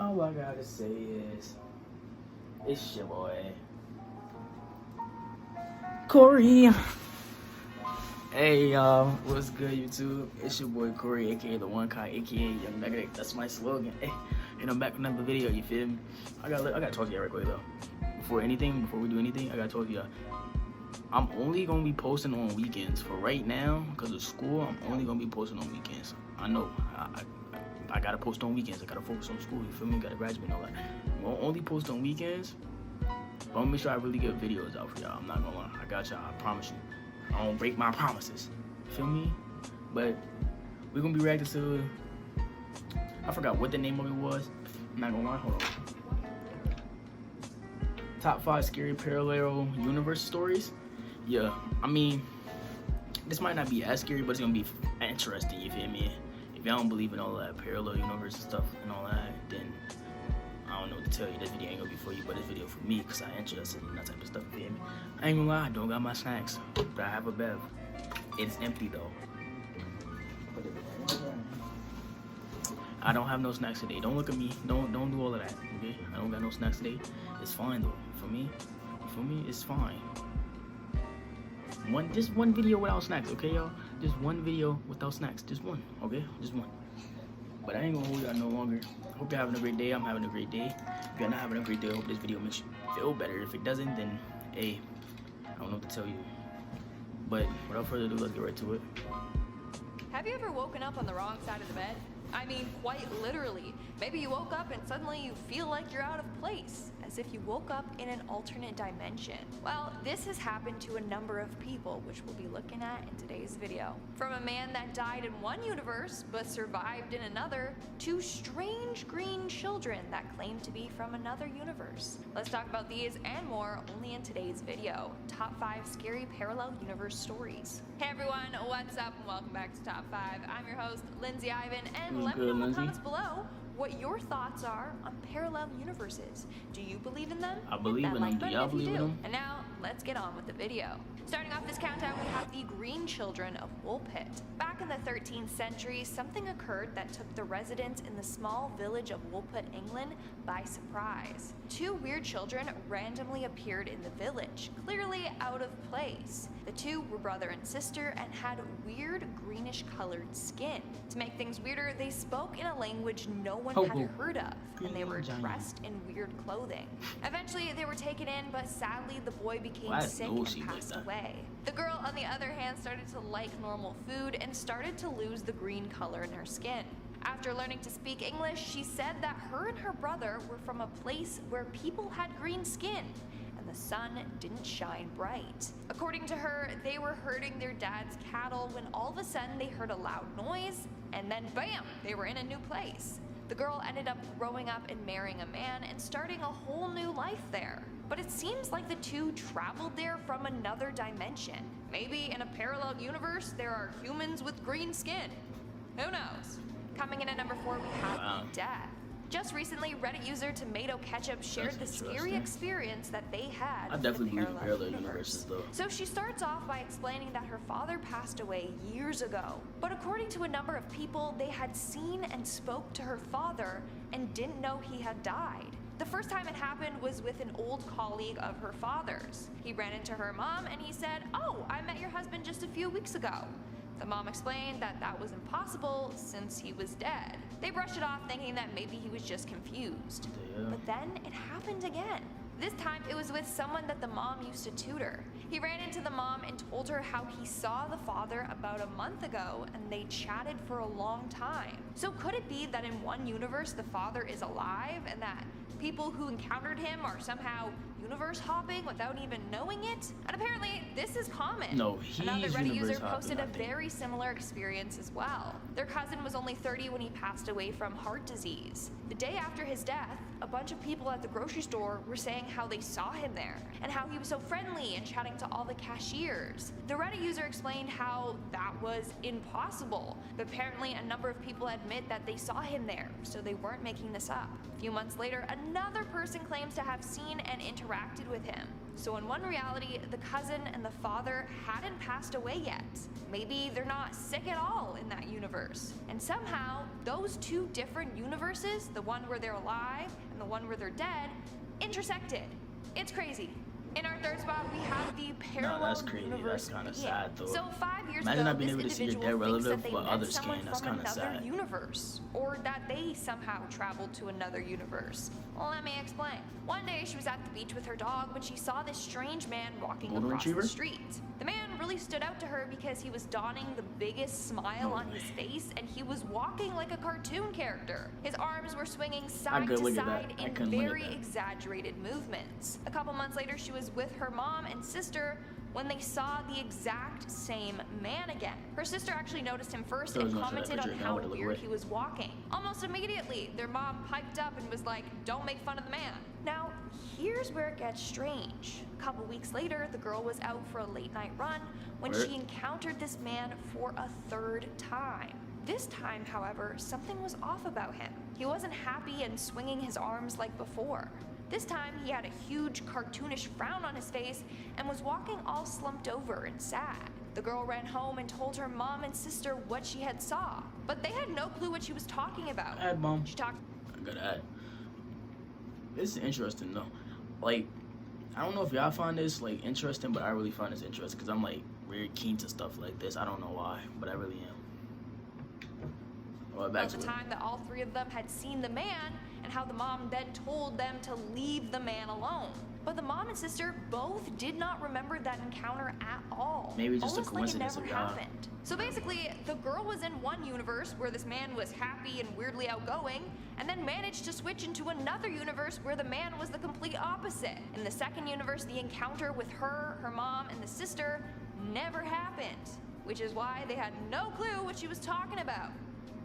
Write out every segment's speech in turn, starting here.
All I gotta say is, it's your boy, Corey. Hey y'all, what's good YouTube? It's your boy Corey, aka the One Kai, aka Young Magnetic. That's my slogan. Hey, and I'm back with another video. You feel me? I gotta talk to you right quick though. Before we do anything, I gotta talk to you. I'm only gonna be posting on weekends for right now because of school. I'm only gonna be posting on weekends. I know. I gotta post on weekends. I gotta focus on school. You feel me? Gotta graduate and all that. I'll only post on weekends. But I'm gonna make sure I really get videos out for y'all. I'm not gonna lie. I got y'all. I promise you. I don't break my promises. Feel me? But we're gonna be reacting to. I forgot what the name of it was. I'm not gonna lie. Hold on. Top 5 scary parallel universe stories. Yeah. I mean, this might not be as scary, but it's gonna be interesting. You feel me? If y'all don't believe in all that parallel universe stuff and all that, then I don't know what to tell you. This video ain't gonna be for you, but this video for me because I'm interested in that type of stuff. You feel me? I ain't gonna lie, I don't got my snacks, but I have a bev. It's empty though. I don't have no snacks today. Don't look at me. Don't do all of that. Okay? I don't got no snacks today. It's fine though. For me, it's fine. Just one video without snacks, okay, y'all? Just one video without snacks. Just one, okay? Just one. But I ain't gonna hold y'all no longer. Hope you're having a great day. I'm having a great day. If you're not having a great day, I hope this video makes you feel better. If it doesn't, then hey, I don't know what to tell you. But without further ado, let's get right to it. Have you ever woken up on the wrong side of the bed? I mean, quite literally. Maybe you woke up and suddenly you feel like you're out of place, as if you woke up in an alternate dimension. Well, this has happened to a number of people, which we'll be looking at in today's video. From a man that died in one universe, but survived in another, to strange green children that claim to be from another universe. Let's talk about these and more only in today's video. Top 5 scary parallel universe stories. Hey everyone, what's up and welcome back to Top 5. I'm your host, Lindsay Ivan, and let me know in the comments below what your thoughts are on parallel universes. Do you believe in them? I believe in them. Do y'all believe in them? And now, let's get on with the video. Starting off this countdown, we have the Green Children of Woolpit. Back in the 13th century, something occurred that took the residents in the small village of Woolpit, England, by surprise. 2 weird children randomly appeared in the village, clearly out of place. The 2 were brother and sister and had weird greenish colored skin. To make things weirder, they spoke in a language no one had heard of, and they were dressed in weird clothing. Eventually, they were taken in, but sadly, the boy became sick and passed away. The girl, on the other hand, started to like normal food and started to lose the green color in her skin. After learning to speak English, she said that her and her brother were from a place where people had green skin and the sun didn't shine bright. According to her, they were herding their dad's cattle when all of a sudden they heard a loud noise, and then bam, they were in a new place. The girl ended up growing up and marrying a man and starting a whole new life there. But it seems like the 2 traveled there from another dimension. Maybe in a parallel universe, there are humans with green skin. Who knows? Coming in at number 4, we have death. Just recently, Reddit user Tomato Ketchup shared the scary experience that they had. I definitely believe in parallel universes though. So she starts off by explaining that her father passed away years ago. But according to a number of people, they had seen and spoke to her father and didn't know he had died. The first time it happened was with an old colleague of her father's. He ran into her mom and he said, "Oh, I met your husband just a few weeks ago." The mom explained that that was impossible since he was dead. They brushed it off thinking that maybe he was just confused. But then it happened again. This time it was with someone that the mom used to tutor. He ran into the mom and told her how he saw the father about a month ago and they chatted for a long time. So could it be that in one universe the father is alive and that people who encountered him are somehow universe hopping without even knowing it? And apparently this is common. No, he's Another Reddit user hopping, posted a very similar experience as well. Their cousin was only 30 when he passed away from heart disease. The day after his death, a bunch of people at the grocery store were saying how they saw him there and how he was so friendly and chatting to all the cashiers. The Reddit user explained how that was impossible, but apparently a number of people had admit that they saw him there, so they weren't making this up. A few months later, another person claims to have seen and interacted with him. So in one reality, the cousin and the father hadn't passed away yet. Maybe they're not sick at all in that universe. And somehow, those two different universes, the one where they're alive and the one where they're dead, intersected. It's crazy. In our third spot, we have the parallel No, that's crazy. universe. That's kind of sad, though. So 5 years Imagine ago, not being this able to see your individual dead thinks relative, that they but met others someone can. That's from kind of another sad. universe, or that they somehow traveled to another universe. Well, let me explain. One day, she was at the beach with her dog when she saw this strange man walking Golden across retriever? the street. The man really stood out to her because he was donning the biggest smile on his face, and he was walking like a cartoon character. His arms were swinging side could to look at side that. I in couldn't look at very that. exaggerated movements. A couple months later, she was with her mom and sister when they saw the exact same man again. Her sister actually noticed him first and commented on how weird he was walking. Almost immediately, their mom piped up and was like, "Don't make fun of the man." Now, here's where it gets strange. A couple weeks later, the girl was out for a late night run when she encountered this man for a third time. This time, however, something was off about him. He wasn't happy and swinging his arms like before. This time, he had a huge cartoonish frown on his face and was walking all slumped over and sad. The girl ran home and told her mom and sister what she had saw, but they had no clue what she was talking about. Add, Mom. She talked. I gotta add. This is interesting, though. Like, I don't know if y'all find this, like, interesting, but I really find this interesting because I'm, like, very keen to stuff like this. I don't know why, but I really am. Well, back About to the it. time that all three of them had seen the man and how the mom then told them to leave the man alone. But the mom and sister both did not remember that encounter at all. Maybe just a almost like it coincidence never of y'all. happened. So basically, the girl was in one universe where this man was happy and weirdly outgoing, and then managed to switch into another universe where the man was the complete opposite. In the second universe, the encounter with her, her mom, and the sister never happened, which is why they had no clue what she was talking about.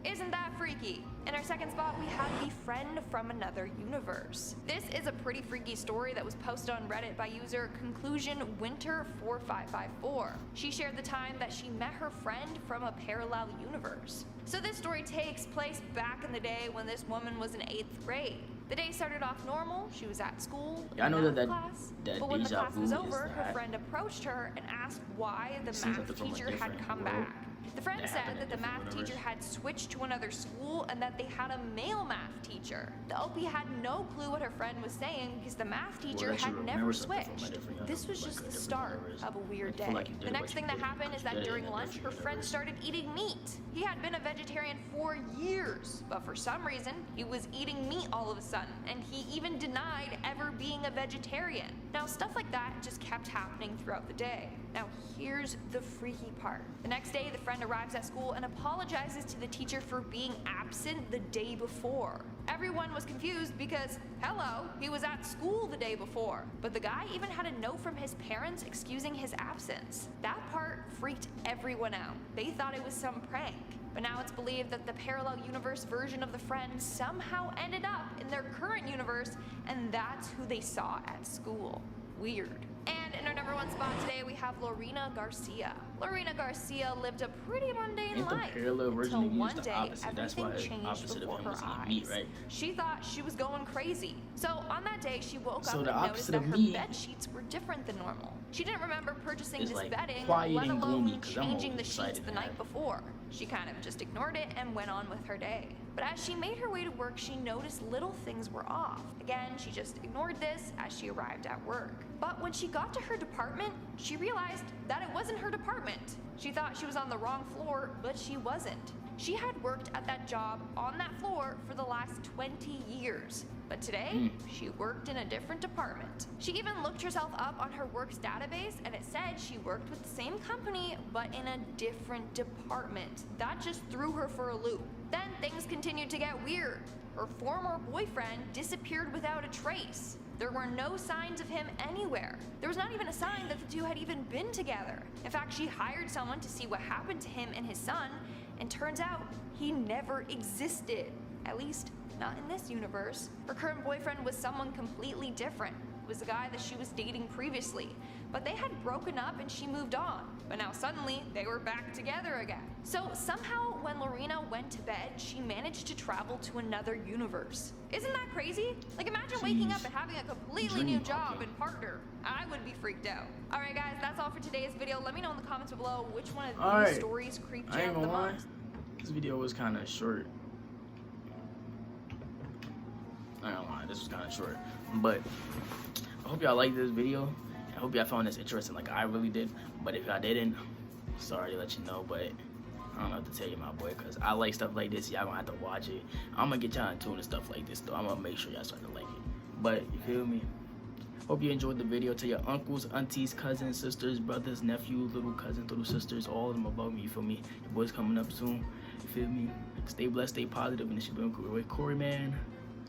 Isn't that freaky? In our second spot, we have the friend from another universe. This is a pretty freaky story that was posted on Reddit by user ConclusionWinter4554. She shared the time that she met her friend from a parallel universe. So this story takes place back in the day when this woman was in 8th grade. The day started off normal. She was at school, Yeah, I know in that class. that But when the deja class was vu over, is her that- friend approached her and asked why the Seems like math they're from a teacher had different come world. back. The friend That said happened that in the different math teacher universe. had switched to another school and that they had a male math teacher. The OP had no clue what her friend was saying because the math teacher that you had remember never something from a switched. different This was like just a the different start universe. of a weird I feel day. like you The did next what thing you that did, happened but is you that did it during in a lunch, her different friend universe. started eating meat. He had been a vegetarian for years, but for some reason, he was eating meat all of a sudden, and he even denied ever being a vegetarian. Now, stuff like that just kept happening throughout the day. Now, here's the freaky part. The next day, the friend arrives at school and apologizes to the teacher for being absent the day before. Everyone was confused because, hello, he was at school the day before. But the guy even had a note from his parents excusing his absence. That part freaked everyone out. They thought it was some prank. But now it's believed that the parallel universe version of the friend somehow ended up in their current universe, and that's who they saw at school. Weird. And in our number one spot today, we have Lorena Garcia. Lorena Garcia lived a pretty mundane Ain't the life parallel version until of you one the day opposite? That's why everything changed opposite of before him her was eating eyes. meat, right? She thought she was going crazy. So on that day, she woke So up the and noticed opposite that of her me bed sheets were different than normal. She didn't remember purchasing is this like bedding, quiet let and alone gloomy, 'cause I'm changing always the sheets excited the to night have it. before. She kind of just ignored it and went on with her day. But as she made her way to work, she noticed little things were off. Again, she just ignored this as she arrived at work. But when she got to her department, she realized that it wasn't her department. She thought she was on the wrong floor, but she wasn't. She had worked at that job on that floor for the last 20 years. But today, she worked in a different department. She even looked herself up on her works database and it said she worked with the same company but in a different department. That just threw her for a loop. Then things continued to get weird. Her former boyfriend disappeared without a trace. There were no signs of him anywhere. There was not even a sign that the two had even been together. In fact, she hired someone to see what happened to him and his son, and turns out he never existed. At least, not in this universe. Her current boyfriend was someone completely different. It was the guy that she was dating previously. But they had broken up and she moved on. But now suddenly, they were back together again. So somehow, when Lorena went to bed, she managed to travel to another universe. Isn't that crazy? Like, imagine waking up and having a completely new job and partner. I would be freaked out. All right, guys, that's all for today's video. Let me know in the comments below which one of these stories creeped you out the most. This video was kind of short. I don't lie, this was kind of short. But I hope y'all liked this video. I hope y'all found this interesting like I really did. But if y'all didn't, sorry to let you know, but I don't know what to tell you, my boy, because I like stuff like this. Y'all gonna have to watch it. I'm gonna get y'all in tune and stuff like this, though. I'm gonna make sure y'all start to like it. But you feel me? Hope you enjoyed the video. Tell your uncles, aunties, cousins, sisters, brothers, nephews, little cousins, little sisters, all of them above me. You feel me? Your boy's coming up soon. You feel me? Stay blessed, stay positive, and it's your boy Corey, man.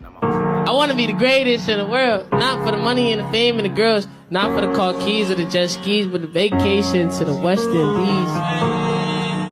I want to be the greatest in the world, not for the money and the fame and the girls, not for the car keys or the jet skis, but the vacation to the West Indies.